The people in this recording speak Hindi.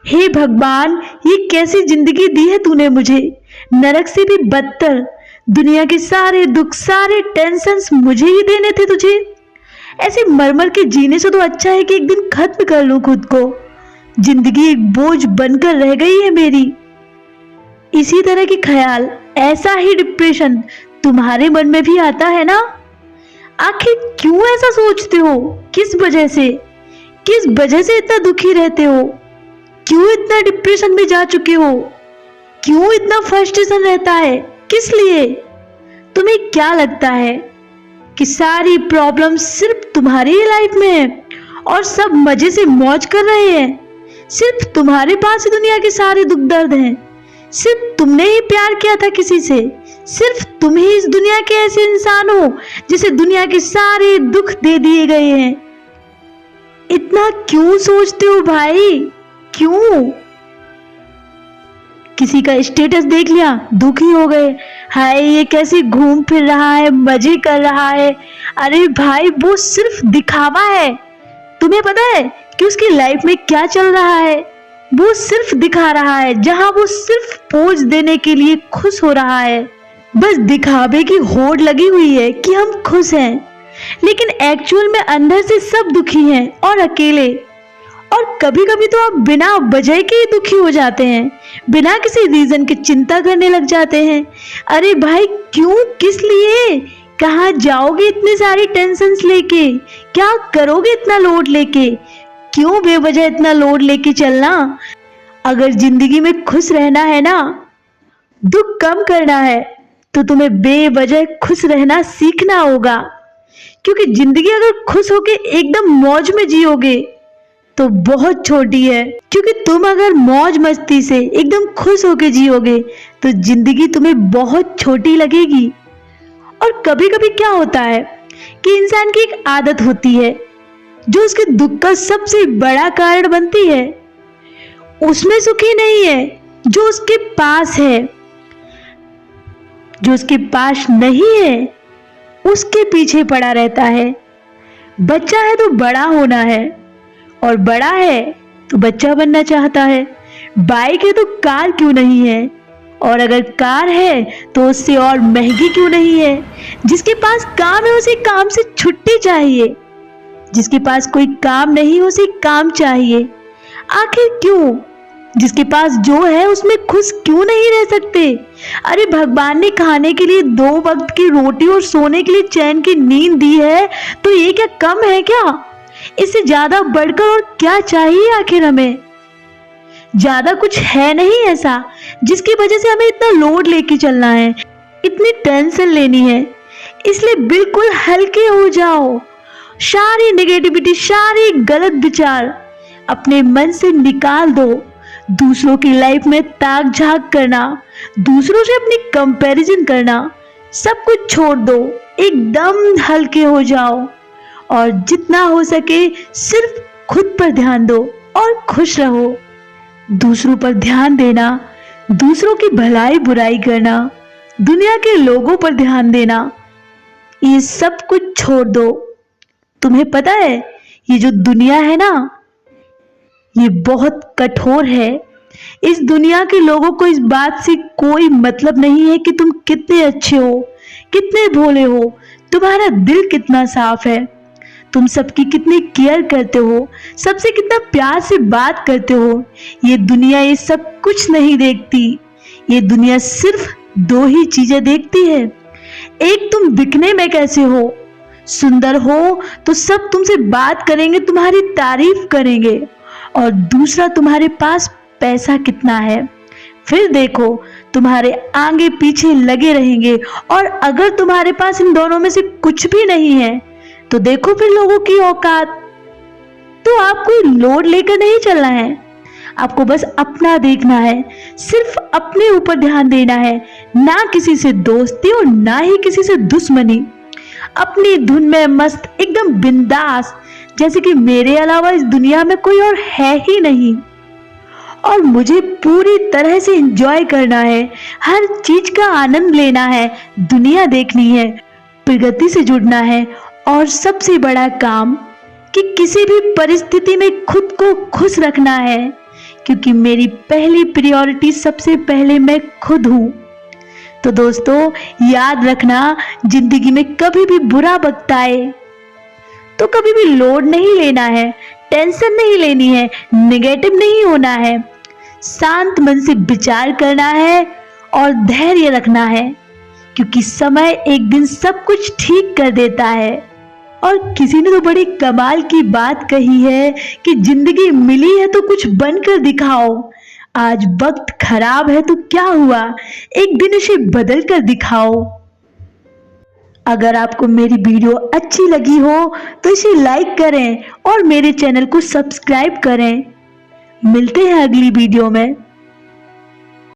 हे भगवान, ये कैसी जिंदगी दी है तूने मुझे। नरक से भी बदतर। दुनिया के सारे दुख, सारे टेंशन्स मुझे ही देने थे तुझे। ऐसे मर मर के जीने से तो अच्छा है कि एक दिन खत्म कर लूं खुद को। जिंदगी एक बोझ बनकर रह गई है मेरी। इसी तरह के ख्याल, ऐसा ही डिप्रेशन तुम्हारे मन में भी आता है ना? आखिर क्यों ऐसा सोचते हो? किस वजह से इतना दुखी रहते हो? क्यों इतना डिप्रेशन में जा चुके हो? क्यों इतना फ्रस्ट्रेशन रहता है? किस लिए? तुम्हें क्या लगता है कि सारी प्रॉब्लम सिर्फ तुम्हारी ही लाइफ में है और सब मजे से मौज कर रहे हैं? सिर्फ तुम्हारे पास ही दुनिया के सारे दुख दर्द हैं। सिर्फ तुमने ही प्यार किया था किसी से। सिर्फ तुम ही इस दुनिया के ऐसे इंसान हो जिसे दुनिया के सारे दुख दे दिए गए हैं। इतना क्यों सोचते हो भाई? क्यों? किसी का स्टेटस देख लिया, दुखी हो गए। हाय, ये कैसे घूम फिर रहा है, मजे कर रहा है। अरे भाई, वो सिर्फ दिखावा है। तुम्हें पता है कि उसकी लाइफ में क्या चल रहा है? वो सिर्फ दिखा रहा है, जहां वो सिर्फ पोज देने के लिए खुश हो रहा है। बस दिखावे की होड़ लगी हुई है कि हम खुश हैं, लेकिन एक्चुअल में अंदर से सब दुखी हैं और अकेले। और कभी कभी तो आप बिना वजह के ही दुखी हो जाते हैं, बिना किसी रीजन की चिंता करने लग जाते हैं। अरे भाई, क्यों? किस लिए? कहाँ जाओगे इतनी सारी टेंशन्स लेके? क्या करोगे इतना लोड लेके? क्यों बेवजह इतना लोड लेके चलना? अगर जिंदगी में खुश रहना है ना, दुख कम करना है, तो तुम्हें बेवजह खुश रहना सीखना होगा। क्योंकि जिंदगी अगर खुश होके एकदम मौज में जियोगे तो बहुत छोटी है। क्योंकि तुम अगर मौज मस्ती से एकदम खुश होके जियोगे तो जिंदगी तुम्हें बहुत छोटी लगेगी। और कभी कभी क्या होता है कि इंसान की एक आदत होती है जो उसके दुख का सबसे बड़ा कारण बनती है। उसमें सुखी नहीं है जो उसके पास है। जो उसके पास नहीं है उसके पीछे पड़ा रहता है। बच्चा है तो बड़ा होना है, और बड़ा है तो बच्चा बनना चाहता है। बाइक है तो कार क्यों नहीं है, और अगर कार है तो उससे और महंगी क्यों नहीं है। जिसके पास काम है उसे काम से छुट्टी चाहिए, जिसके पास कोई काम नहीं उसे काम चाहिए। आखिर क्यों? जिसके पास जो है उसमें खुश क्यों नहीं रह सकते? अरे भगवान ने खाने के लिए 2 वक्त की रोटी और सोने के लिए चैन की नींद दी है, तो ये क्या कम है क्या? इससे ज्यादा बढ़कर और क्या चाहिए आखिर हमें? ज्यादा कुछ है नहीं ऐसा जिसकी वजह से हमें इतना लोड लेके चलना है, इतनी टेंशन लेनी है। इसलिए बिल्कुल हल्के हो जाओ। सारी नेगेटिविटी, सारी गलत विचार अपने मन से निकाल दो। दूसरों की लाइफ में ताक झांक करना, दूसरों से अपनी कंपैरिजन करना, सब कुछ छोड़ दो। एकदम हल्के हो जाओ और जितना हो सके सिर्फ खुद पर ध्यान दो और खुश रहो। दूसरों पर ध्यान देना, दूसरों की भलाई बुराई करना, दुनिया के लोगों पर ध्यान देना, ये सब कुछ छोड़ दो। तुम्हें पता है ये जो दुनिया है ना, ये बहुत कठोर है। इस दुनिया के लोगों को इस बात से कोई मतलब नहीं है कि तुम कितने अच्छे हो, कितने भोले हो, तुम्हारा दिल कितना साफ है, तुम सबकी कितनी केयर करते हो, सबसे कितना प्यार से बात करते हो। ये दुनिया ये सब कुछ नहीं देखती। ये दुनिया सिर्फ 2 ही चीजें देखती है। एक, तुम दिखने में कैसे हो। सुंदर हो तो सब तुमसे बात करेंगे, तुम्हारी तारीफ करेंगे। और दूसरा, तुम्हारे पास पैसा कितना है। फिर देखो, तुम्हारे आगे पीछे लगे रहेंगे। और अगर तुम्हारे पास इन दोनों में से कुछ भी नहीं है तो देखो फिर लोगों की औकात। तो आपको लोड लेकर नहीं चलना है, आपको बस अपना देखना है, सिर्फ अपने ऊपर ध्यान देना है। ना किसी से दोस्ती और ना ही किसी से दुश्मनी। अपनी धुन में मस्त, एकदम बिंदास, जैसे कि मेरे अलावा इस दुनिया में कोई और है ही नहीं। और मुझे पूरी तरह से एंजॉय करना है, हर चीज का आनंद लेना है, दुनिया देखनी है, प्रगति से जुड़ना है। और सबसे बड़ा काम कि किसी भी परिस्थिति में खुद को खुश रखना है। क्योंकि मेरी पहली प्रायोरिटी सबसे पहले मैं खुद हूं। तो दोस्तों याद रखना, जिंदगी में कभी भी बुरा वक्त आए तो कभी भी लोड नहीं लेना है, टेंशन नहीं लेनी है, नेगेटिव नहीं होना है, शांत मन से विचार करना है और धैर्य रखना है, क्योंकि समय एक दिन सब कुछ ठीक कर देता है। और किसी ने तो बड़ी कमाल की बात कही है कि जिंदगी मिली है तो कुछ बनकर दिखाओ। आज वक्त खराब है तो क्या हुआ, एक दिन इसे बदल कर दिखाओ। अगर आपको मेरी वीडियो अच्छी लगी हो तो इसे लाइक करें और मेरे चैनल को सब्सक्राइब करें। मिलते हैं अगली वीडियो में।